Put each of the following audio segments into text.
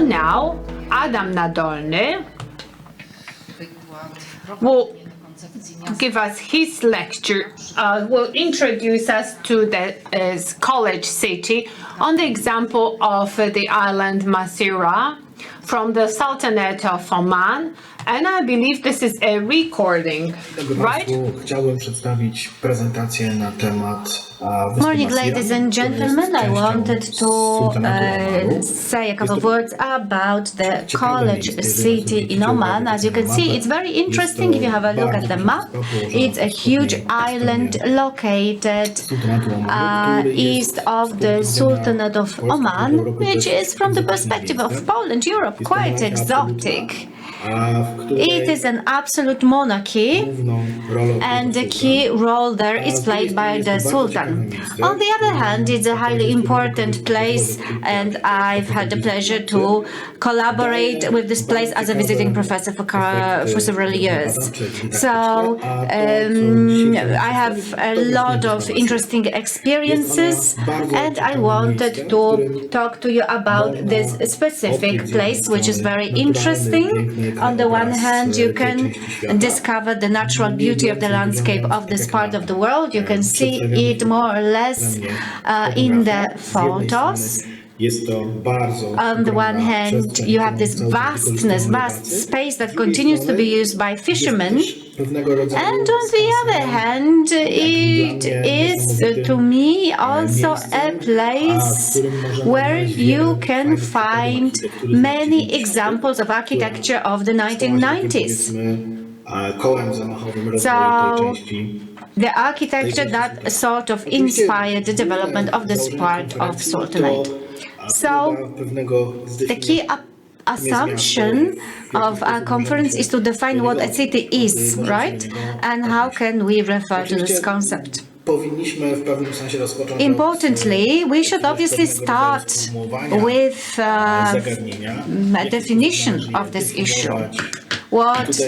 So now Adam Nadolny will give us his lecture, will introduce us to the college city on the example of the island Masirah from the Sultanate of Oman. And I believe this is a recording, right? Chciałbym przedstawić prezentację na temat Morning, ladies and gentlemen. I wanted to say a couple of words about the college city in Oman. As you can see, it's very interesting if you have a look at the map. It's a huge island located east of the Sultanate of Oman, which is, from the perspective of Poland, Europe, quite exotic. It is an absolute monarchy, and the key role there is played by the Sultan. On the other hand, it's a highly important place, and I've had the pleasure to collaborate with this place as a visiting professor for several years. So I have a lot of interesting experiences, and I wanted to talk to you about this specific place, which is very interesting. On the one hand, you can discover the natural beauty of the landscape of this part of the world. You can see it more or less in the photos. On the one hand, you have this vast space that continues to be used by fishermen. And on the other hand, it is, to me, also a place where you can find many examples of architecture of the 1990s. So, the architecture that sort of inspired the development of this part of Sultanate. So, the key assumption of our conference is to define what a city is, right? And how can we refer to this concept? Importantly, we should obviously start with a definition of this issue. What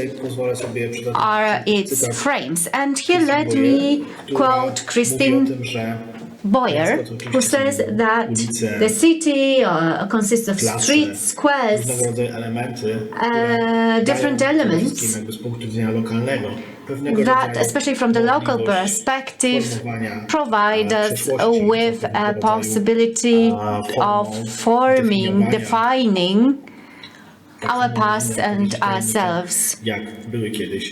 are its frames? And here let me quote Christine Boyer, who says that the city consists of streets, squares, different elements that, especially from the local perspective, provide us with a possibility of forming, defining our past and ourselves.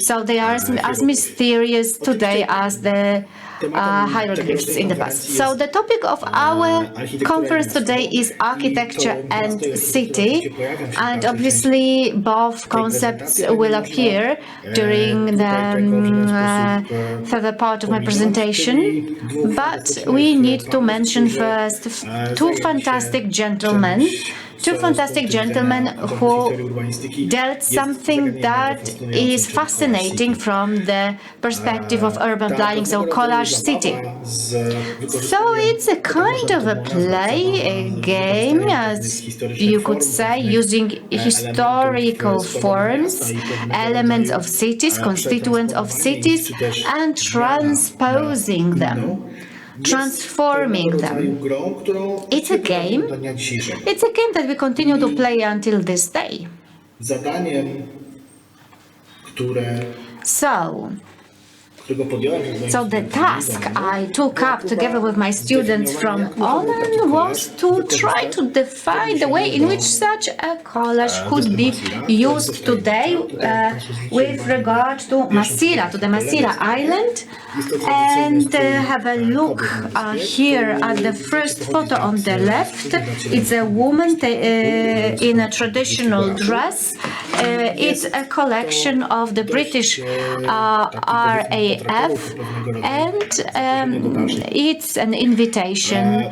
So they are as mysterious today as the hieroglyphs in the past. So the topic of our conference today is architecture and city, and obviously both concepts will appear during the further part of my presentation. But we need to mention first two fantastic gentlemen who dealt something that is fascinating from the perspective of urban planning, so collage city. So it's a kind of a play, a game, as you could say, using historical forms, elements of cities, constituents of cities, and transposing them, transforming them. It's a game that we continue to play until this day. So the task I took up together with my students from Oman was to try to define the way in which such a collage could be used today with regard to Masirah, to the Masirah island, and have a look here at the first photo on the left. It's a woman in a traditional dress. It's a collection of the British RAF, and it's an invitation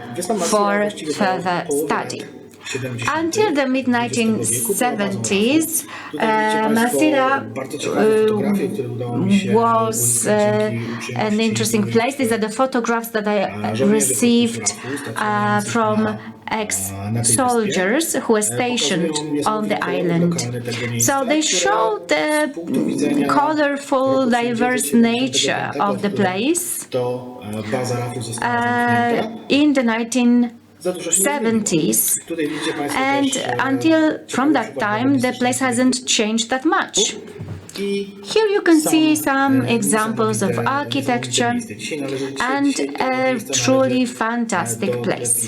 for further study. Until the mid-1970s, Masirah was an interesting place. These are the photographs that I received from ex-soldiers who were stationed on the island. So they showed the colorful, diverse nature of the place in the 70s, and until from that time the place hasn't changed that much. Here you can see some examples of architecture and a truly fantastic place.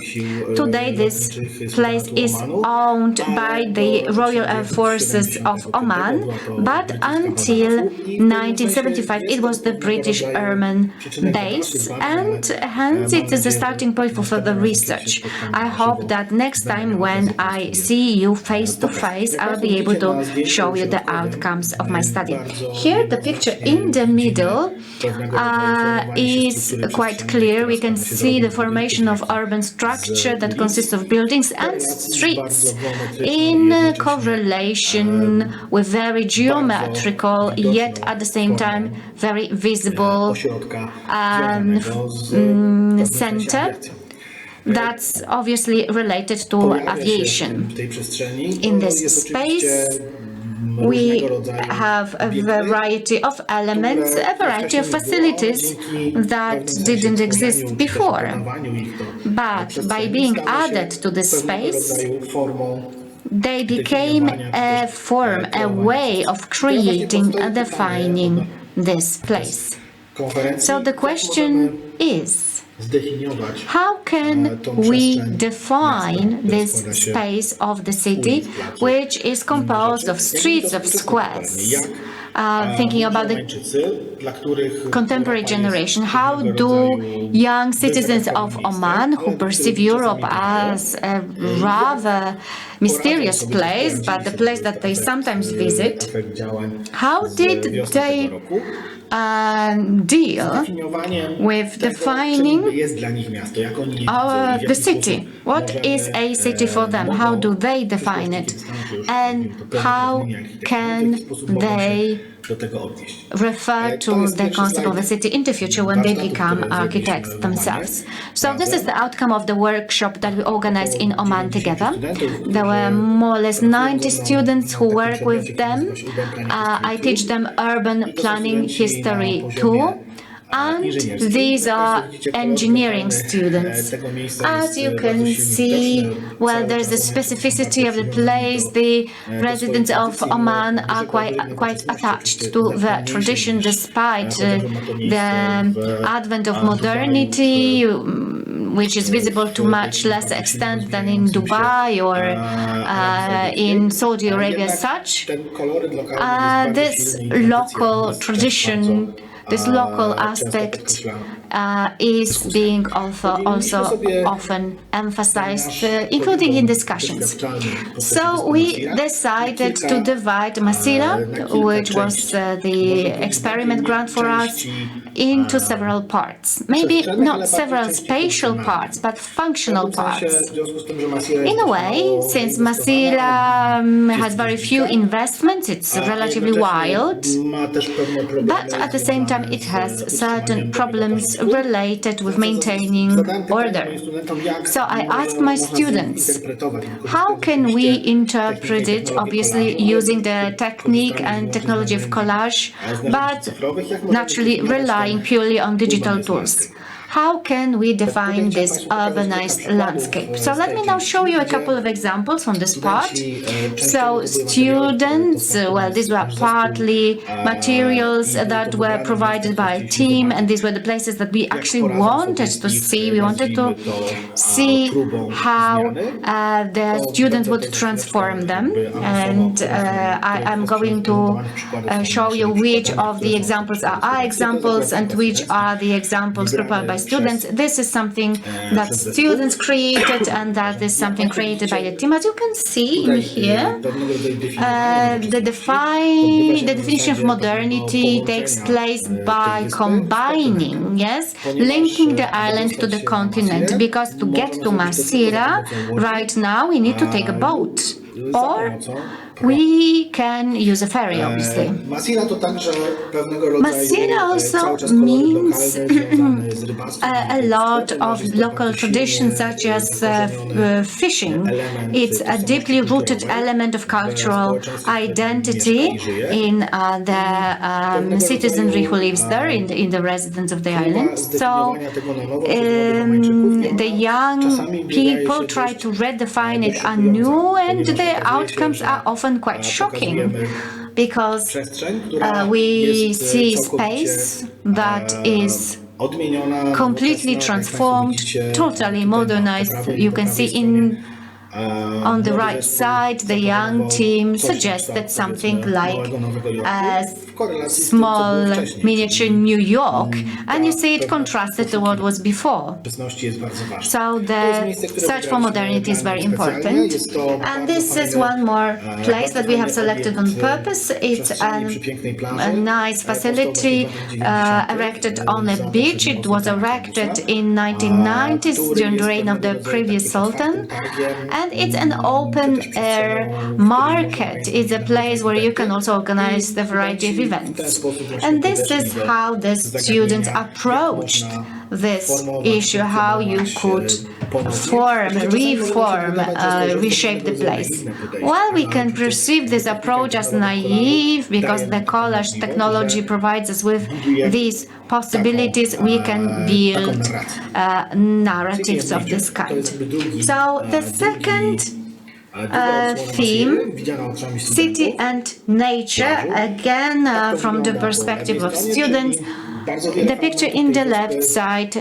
Today this place is owned by the Royal Air Forces of Oman, but until 1975 it was the British Airmen base, and hence it is a starting point for further research. I hope that next time when I see you face to face, I'll be able to show you the outcomes of my study. Here, the picture in the middle is quite clear. We can see the formation of urban structure that consists of buildings and streets in correlation with very geometrical, yet at the same time very visible center. That's obviously related to aviation. In this space, we have a variety of elements, a variety of facilities that didn't exist before. But by being added to this space, they became a form, a way of creating and defining this place. So the question is, how can we define this space of the city, which is composed of streets, of squares? Thinking about the contemporary generation, how do young citizens of Oman, who perceive Europe as a rather mysterious place, but the place that they sometimes visit, how did they deal with defining the city? What is a city for them? How do they define it? And how can they refer to the concept of a city in the future when they become architects themselves? So this is the outcome of the workshop that we organized in Oman together. There were more or less 90 students who work with them. I teach them urban planning history too. And these are engineering students. As you can see, well, there's a specificity of the place. The residents of Oman are quite attached to the tradition, despite the advent of modernity, which is visible to much less extent than in Dubai or in Saudi Arabia as such. This local tradition, this local aspect is being also often emphasized, including in discussions. So we decided to divide Masirah, which was the experiment ground for us, into several parts. Maybe not several spatial parts, but functional parts. In a way, since Masirah has very few investments, it's relatively wild, but at the same time it has certain problems related with maintaining order. So I asked my students, how can we interpret it, obviously using the technique and technology of collage, but naturally relying purely on digital tools? How can we define this urbanized landscape? So let me now show you a couple of examples on this part. So students, well, these were partly materials that were provided by a team, and these were the places that we actually wanted to see. We wanted to see how the students would transform them, and I'm going to show you which of the examples are our examples and which are the examples prepared by students. This is something that students created, and that is something created by the team. As you can see in here, the definition of modernity takes place by combining, linking the island to the continent, because to get to Masirah right now we need to take a boat, or we can use a ferry, obviously. Masirah to także pewnego rodzaju Masirah also cały czas koloryt means lokalny związany z rybactwem. a lot of local traditions such as fishing. It's a deeply rooted element of cultural identity in the citizenry who lives there, in the residents of the island. So the young people try to redefine it anew, and the outcomes are often quite shocking, because we see space that is completely transformed, totally modernized. You can see on the right side, the young team suggested something like a small miniature New York, and you see it contrasted to what was before. So the search for modernity is very important. And this is one more place that we have selected on purpose. It's a nice facility erected on a beach. It was erected in 1990s during the reign of the previous Sultan. And it's an open-air market. It's a place where you can also organize a variety of events. And this is how the students approached this issue, how you could reshape the place. While we can perceive this approach as naive, because the collage technology provides us with these possibilities, we can build narratives of this kind. So the second theme, city and nature, again from the perspective of students. The picture in the left side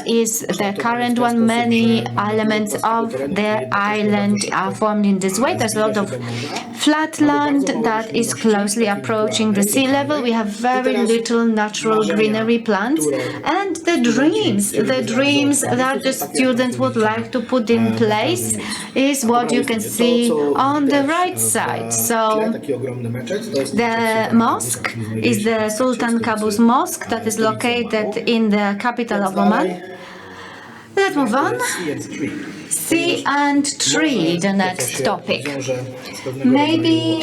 is the current one. Many elements of the island are formed in this way. There's a lot of flat land that is closely approaching the sea level. We have very little natural greenery plants, and the dreams that the students would like to put in place is what you can see on the right side. So the mosque is the Sultan Qaboos Mosque that is located in the capital of Oman. Let's move on. Sea and tree, the next topic. Maybe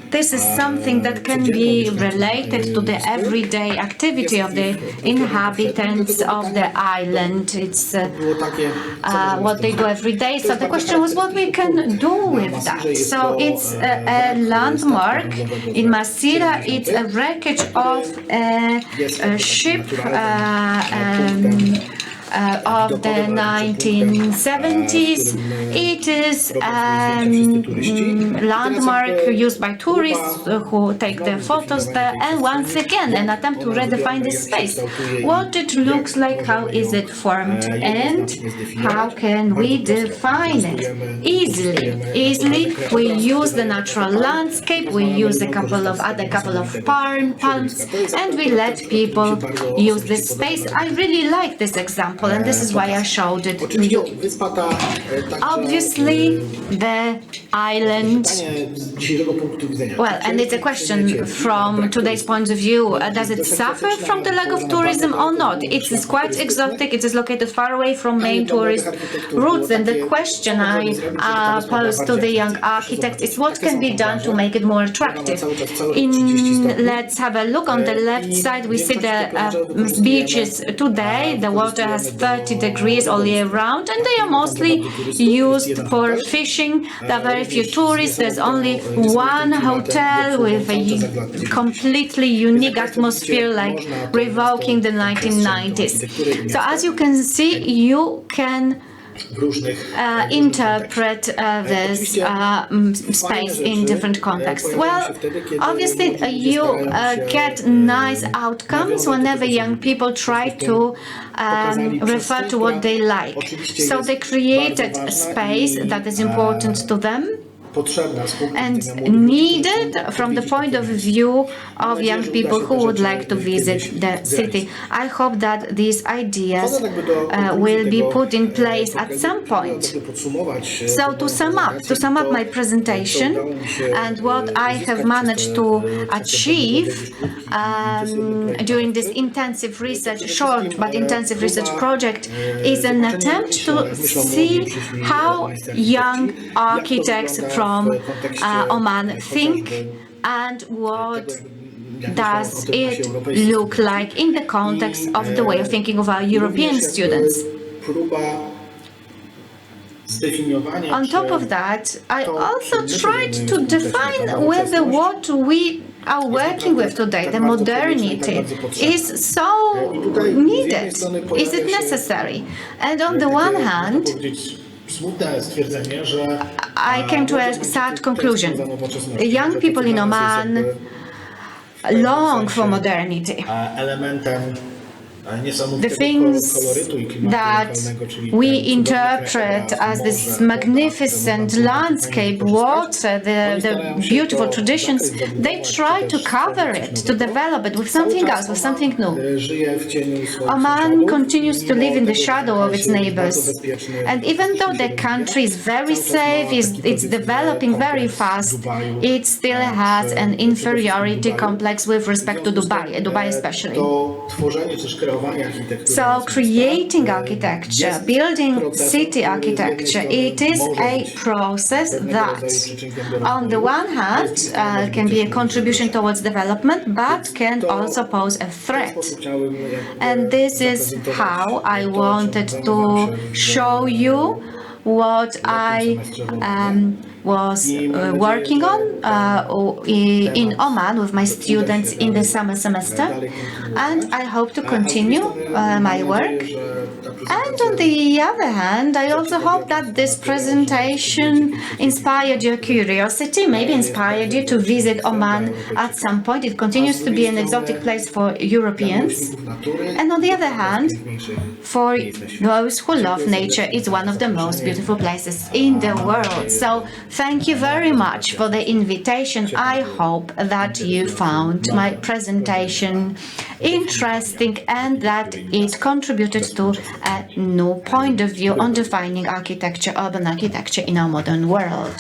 this is something that can be related to the everyday activity of the inhabitants of the island. It's what they do every day. So the question was what we can do with that. So it's a landmark in Masirah. It's a wreckage of a ship of the 1970s. It is a landmark used by tourists who take their photos there, and once again an attempt to redefine this space. What it looks like, how is it formed, and how can we define it? Easily we use the natural landscape, we use a couple of palms, and we let people use this space. I really like this example, and this is why I showed it to you. Obviously, the island, well, and it's a question from today's point of view, does it suffer from the lack of tourism or not? It is quite exotic, it is located far away from main tourist routes, and the question I pose to the young architect is what can be done to make it more attractive. Let's have a look on the left side. We see the beaches today. The water has 30 degrees all year round, and they are mostly used for fishing. There are very few tourists. There's only one hotel with a completely unique atmosphere, like revoking the 1990s. So as you can see, you can interpret this space in different contexts. Well, obviously you get nice outcomes whenever young people try to refer to what they like. So they created a space that is important to them and needed from the point of view of young people who would like to visit the city. I hope that these ideas will be put in place at some point. So to sum up my presentation and what I have managed to achieve during this intensive research, short but intensive research project, is an attempt to see how young architects from Oman think and what does it look like in the context of the way of thinking of our European students. On top of that, I also tried to define whether what we are working with today, the modernity, is so needed. Is it necessary? And on the one hand, I came to a sad conclusion. Young people in Oman long for modernity. The things that we interpret as this magnificent landscape, water, the beautiful traditions, they try to cover it, to develop it with something else, with something new. Oman continues to live in the shadow of its neighbors. And even though the country is very safe, it's developing very fast, it still has an inferiority complex with respect to Dubai especially. So creating architecture, building city architecture, it is a process that on the one hand can be a contribution towards development, but can also pose a threat. And this is how I wanted to show you what I was working on in Oman with my students in the summer semester, and I hope to continue my work. And on the other hand, I also hope that this presentation inspired your curiosity, maybe inspired you to visit Oman at some point. It continues to be an exotic place for Europeans. And on the other hand, for those who love nature, it's one of the most beautiful places in the world. So thank you very much for the invitation. I hope that you found my presentation interesting and that it contributed to a new point of view on defining architecture, urban architecture in our modern world.